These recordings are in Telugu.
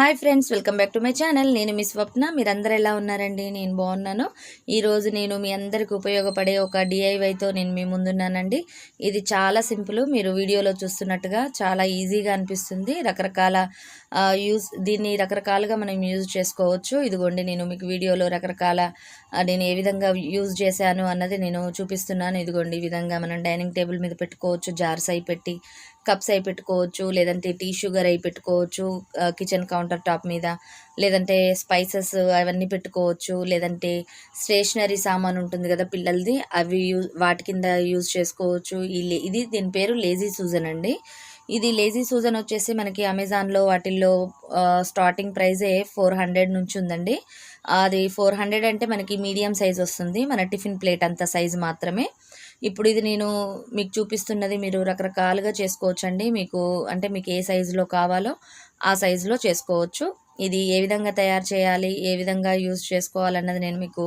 Hi friends, welcome back to my channel. నేను మీ స్వప్న. మీరందరూ ఎలా ఉన్నారండి? నేను బాగున్నాను. ఈరోజు నేను మీ అందరికీ ఉపయోగపడే ఒక డిఐవైతో నేను మీ ముందున్నానండి. ఇది చాలా సింపుల్. మీరు వీడియోలో చూస్తున్నట్టుగా చాలా ఈజీగా అనిపిస్తుంది. దీన్ని రకరకాలుగా మనం యూజ్ చేసుకోవచ్చు. ఇదిగోండి, నేను మీకు వీడియోలో నేను ఏ విధంగా యూజ్ చేశాను అన్నది నేను చూపిస్తున్నాను. ఇదిగోండి, ఈ విధంగా మనం డైనింగ్ టేబుల్ మీద పెట్టుకోవచ్చు. జార్స్ అయి పెట్టి, కప్స్ అయి పెట్టుకోవచ్చు, లేదంటే టీ షుగర్ అయి పెట్టుకోవచ్చు కిచెన్ కౌంటర్ టాప్ మీద, లేదంటే స్పైసెస్ అవన్నీ పెట్టుకోవచ్చు, లేదంటే స్టేషనరీ సామాన్ ఉంటుంది కదా పిల్లలది, వాటి కింద యూజ్ చేసుకోవచ్చు. దీని పేరు లేజీ సూజన్ అండి. ఇది లేజీ సూజన్ వచ్చేసి మనకి అమెజాన్లో వాటిల్లో స్టార్టింగ్ ప్రైజే 400 నుంచి ఉందండి. అది 400 అంటే మనకి మీడియం సైజ్ వస్తుంది, మన టిఫిన్ ప్లేట్ అంత సైజు మాత్రమే. ఇప్పుడు ఇది నేను మీకు చూపిస్తున్నది మీరు రకరకాలుగా చేసుకోవచ్చు అండి. మీకు ఏ సైజులో కావాలో ఆ సైజులో చేసుకోవచ్చు. ఇది ఏ విధంగా తయారు చేయాలి, ఏ విధంగా యూజ్ చేసుకోవాలన్నది నేను మీకు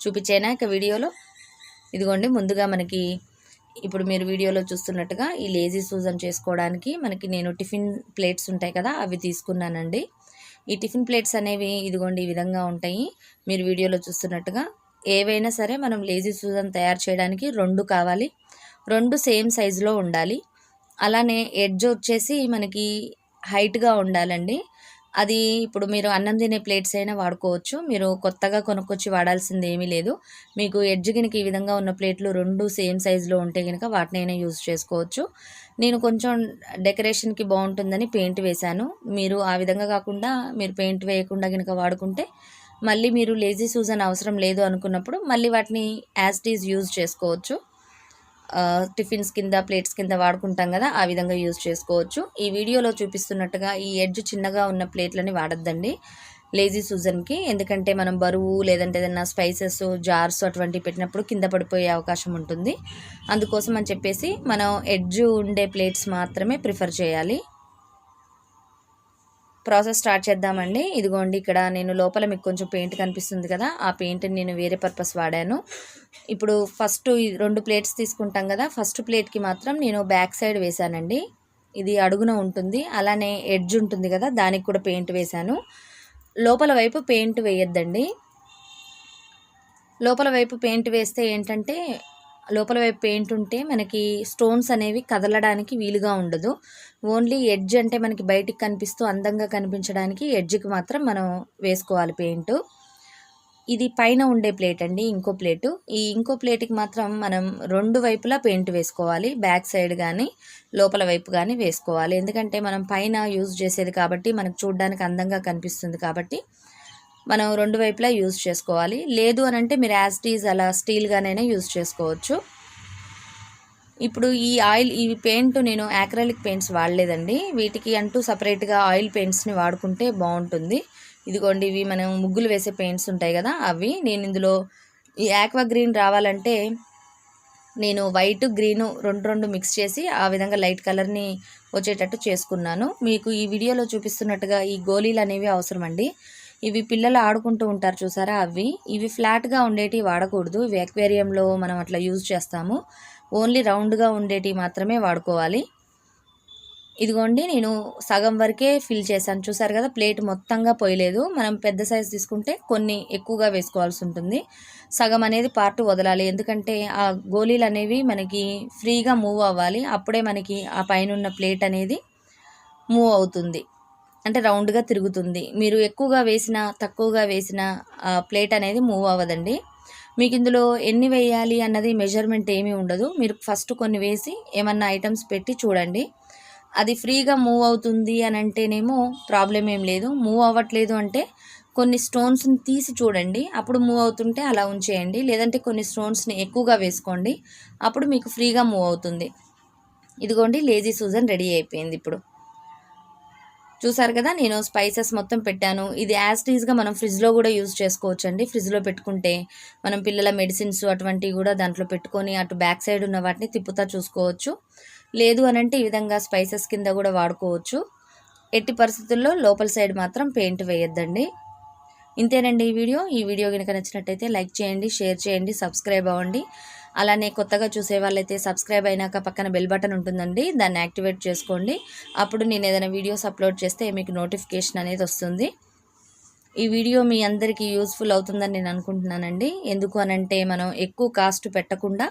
చూపించేనా ఇక వీడియోలో. ఇదిగోండి, ముందుగా ఇప్పుడు మీరు వీడియోలో చూస్తున్నట్టుగా ఈ లేజీ సూజన్ చేసుకోవడానికి నేను టిఫిన్ ప్లేట్స్ ఉంటాయి కదా, అవి తీసుకున్నానండి. ఈ టిఫిన్ ప్లేట్స్ అనేవి ఇదిగోండి ఈ విధంగా ఉంటాయి. మీరు వీడియోలో చూస్తున్నట్టుగా ఏవైనా సరే మనం లేజీ సూజన్ తయారు చేయడానికి 2 కావాలి. 2 సేమ్ సైజులో ఉండాలి. అలానే ఎడ్జ్ వచ్చేసి మనకి హైట్గా ఉండాలండి. అది ఇప్పుడు మీరు అన్నం తినే ప్లేట్స్ అయినా వాడుకోవచ్చు. మీరు కొత్తగా కొనుక్కొచ్చి వాడాల్సింది ఏమీ లేదు. మీకు ఎడ్జ్ కనుక ఈ విధంగా ఉన్న ప్లేట్లు 2 సేమ్ సైజులో ఉంటే కనుక వాటినైనా యూజ్ చేసుకోవచ్చు. నేను కొంచెం డెకరేషన్కి బాగుంటుందని పెయింట్ వేశాను. మీరు ఆ విధంగా కాకుండా మీరు పెయింట్ వేయకుండా కనుక వాడుకుంటే మళ్ళీ మీరు లేజీ సూజన్ అవసరం లేదు అనుకున్నప్పుడు మళ్ళీ వాటిని యాజ్ ఇట్ ఈజ్ యూజ్ చేసుకోవచ్చు. టిఫిన్స్ కింద, ప్లేట్స్ కింద వాడుకుంటాం కదా, ఆ విధంగా యూజ్ చేసుకోవచ్చు. ఈ వీడియోలో చూపిస్తున్నట్టుగా ఈ ఎడ్జ్ చిన్నగా ఉన్న ప్లేట్లని వాడద్దండి లేజీ సూజన్కి. ఎందుకంటే మనం బరువు లేదంటే ఏదైనా స్పైసెస్, జార్స్ అటువంటివి పెట్టినప్పుడు కింద పడిపోయే అవకాశం ఉంటుంది. అందుకోసం అని చెప్పేసి మనం ఎడ్జ్ ఉండే ప్లేట్స్ మాత్రమే ప్రిఫర్ చేయాలి. ప్రాసెస్ స్టార్ట్ చేద్దామండి. ఇదిగోండి, ఇక్కడ నేను లోపల మీకు కొంచెం పెయింట్ కనిపిస్తుంది కదా, ఆ పెయింట్ని నేను వేరే పర్పస్ వాడాను. ఇప్పుడు ఫస్ట్ 2 ప్లేట్స్ తీసుకుంటాం కదా, ఫస్ట్ ప్లేట్కి మాత్రం నేను బ్యాక్ సైడ్ వేశానండి. ఇది అడుగున ఉంటుంది. అలానే ఎడ్జ్ ఉంటుంది కదా, దానికి కూడా పెయింట్ వేశాను. లోపల వైపు పెయింట్ వేయొద్దండి. లోపల వైపు పెయింట్ వేస్తే ఏంటంటే, లోపల వైపు పెయింట్ ఉంటే మనకి స్టోన్స్ అనేవి కదలడానికి వీలుగా ఉండదు. ఓన్లీ ఎడ్జ్ అంటే మనకి బయటికి కనిపిస్తూ అందంగా కనిపించడానికి ఎడ్జ్కి మాత్రం మనం వేసుకోవాలి పెయింట్. ఇది పైన ఉండే ప్లేట్ అండి, ఇంకో ప్లేటు. ఈ ఇంకో ప్లేట్కి మాత్రం మనం 2 వైపులా పెయింట్ వేసుకోవాలి. బ్యాక్ సైడ్ కానీ లోపల వైపు కానీ వేసుకోవాలి. ఎందుకంటే మనం పైన యూజ్ చేసేది కాబట్టి మనకు చూడడానికి అందంగా కనిపిస్తుంది కాబట్టి మనం 2 వైపులా యూజ్ చేసుకోవాలి. లేదు అని అంటే మీరు యాజ్ ఇట్ ఈజ్ అలా స్టీల్గానైనా యూజ్ చేసుకోవచ్చు. ఇప్పుడు ఈ పెయింట్ నేను యాక్రిలిక్ పెయింట్స్ వాడలేదండి. వీటికి అంటూ సపరేట్గా ఆయిల్ పెయింట్స్ని వాడుకుంటే బాగుంటుంది. ఇదిగోండి, ఇవి మనం ముగ్గులు వేసే పెయింట్స్ ఉంటాయి కదా, అవి. నేను ఇందులో ఈ ఆక్వా గ్రీన్ రావాలంటే నేను వైట్, గ్రీను 2 మిక్స్ చేసి ఆ విధంగా లైట్ కలర్ని వచ్చేటట్టు చేసుకున్నాను. మీకు ఈ వీడియోలో చూపిస్తున్నట్టుగా ఈ గోళీలు అనేవి అవసరం అండి. ఇవి పిల్లలు ఆడుకుంటూ ఉంటారు చూసారా, ఇవి ఫ్లాట్గా ఉండేటివి వాడకూడదు. ఇవి అక్వేరియంలో మనం అట్లా యూజ్ చేస్తాము. ఓన్లీ రౌండ్గా ఉండేటివి మాత్రమే వాడుకోవాలి. ఇదిగోండి, నేను సగం వరకే ఫిల్ చేశాను. చూసారు కదా, ప్లేట్ మొత్తంగా పోయలేదు. మనం పెద్ద సైజు తీసుకుంటే కొన్ని ఎక్కువగా వేసుకోవాల్సి ఉంటుంది. సగం అనేది పార్ట్ వదలాలి. ఎందుకంటే ఆ గోళీలు అనేవి మనకి ఫ్రీగా మూవ్ అవ్వాలి. అప్పుడే మనకి ఆ పైన ఉన్న ప్లేట్ అనేది మూవ్ అవుతుంది, అంటే రౌండ్గా తిరుగుతుంది. మీరు ఎక్కువగా వేసినా తక్కువగా వేసినా ప్లేట్ అనేది మూవ్ అవ్వదండి. మీకు ఇందులో ఎన్ని వేయాలి అన్నది మెజర్మెంట్ ఏమీ ఉండదు. మీరు ఫస్ట్ కొన్ని వేసి ఏమన్నా ఐటమ్స్ పెట్టి చూడండి. అది ఫ్రీగా మూవ్ అవుతుంది అని అంటేనేమో ప్రాబ్లం ఏం లేదు. మూవ్ అవ్వట్లేదు అంటే కొన్ని స్టోన్స్ని తీసి చూడండి, అప్పుడు మూవ్ అవుతుంటే అలా ఉంచేయండి. లేదంటే కొన్ని స్టోన్స్ని ఎక్కువగా వేసుకోండి, అప్పుడు మీకు ఫ్రీగా మూవ్ అవుతుంది. ఇదిగోండి, లేజీ సూజన్ రెడీ అయిపోయింది. ఇప్పుడు చూసారు కదా, నేను స్పైసెస్ మొత్తం పెట్టాను. ఇది యాజ్ ఇట్ ఈజ్గా మనం ఫ్రిడ్జ్లో కూడా యూజ్ చేసుకోవచ్చు అండి. ఫ్రిడ్జ్లో పెట్టుకుంటే మనం పిల్లల మెడిసిన్స్ అటువంటివి కూడా దాంట్లో పెట్టుకొని అటు బ్యాక్ సైడ్ ఉన్న వాటిని తిప్పుతా చూసుకోవచ్చు. లేదు అని అంటే ఈ విధంగా స్పైసెస్ కింద కూడా వాడుకోవచ్చు. ఎట్టి పరిస్థితుల్లో లోపల సైడ్ మాత్రం పెయింట్ వేయొద్దండి. ఇంతేనండి ఈ వీడియో కనుక నచ్చినట్టయితే లైక్ చేయండి, షేర్ చేయండి, సబ్స్క్రైబ్ అవ్వండి. అలానే కొత్తగా చూసే వాళ్ళైతే సబ్స్క్రైబ్ అయినాక పక్కన బెల్ బటన్ ఉంటుందండి, దాన్ని యాక్టివేట్ చేసుకోండి. అప్పుడు నేను ఏదైనా వీడియోస్ అప్లోడ్ చేస్తే మీకు నోటిఫికేషన్ అనేది వస్తుంది. ఈ వీడియో మీ అందరికీ యూస్ఫుల్ అవుతుందని నేను అనుకుంటున్నానండి. ఎందుకు అనంటే మనం ఎక్కువ కాస్ట్ పెట్టకుండా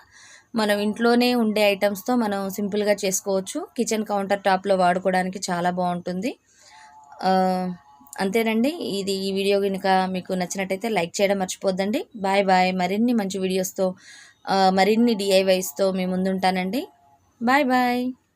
మనం ఇంట్లోనే ఉండే ఐటమ్స్తో మనం సింపుల్గా చేసుకోవచ్చు. కిచెన్ కౌంటర్ టాప్లో వాడుకోవడానికి చాలా బాగుంటుంది. అంతేనండి. ఈ వీడియో కనుక మీకు నచ్చినట్టయితే లైక్ చేయడం మర్చిపోద్దండి. Bye bye. మరిన్ని మంచి వీడియోస్తో మరిన్ని DIYస్తో మీ ముందుంటానండి. Bye bye.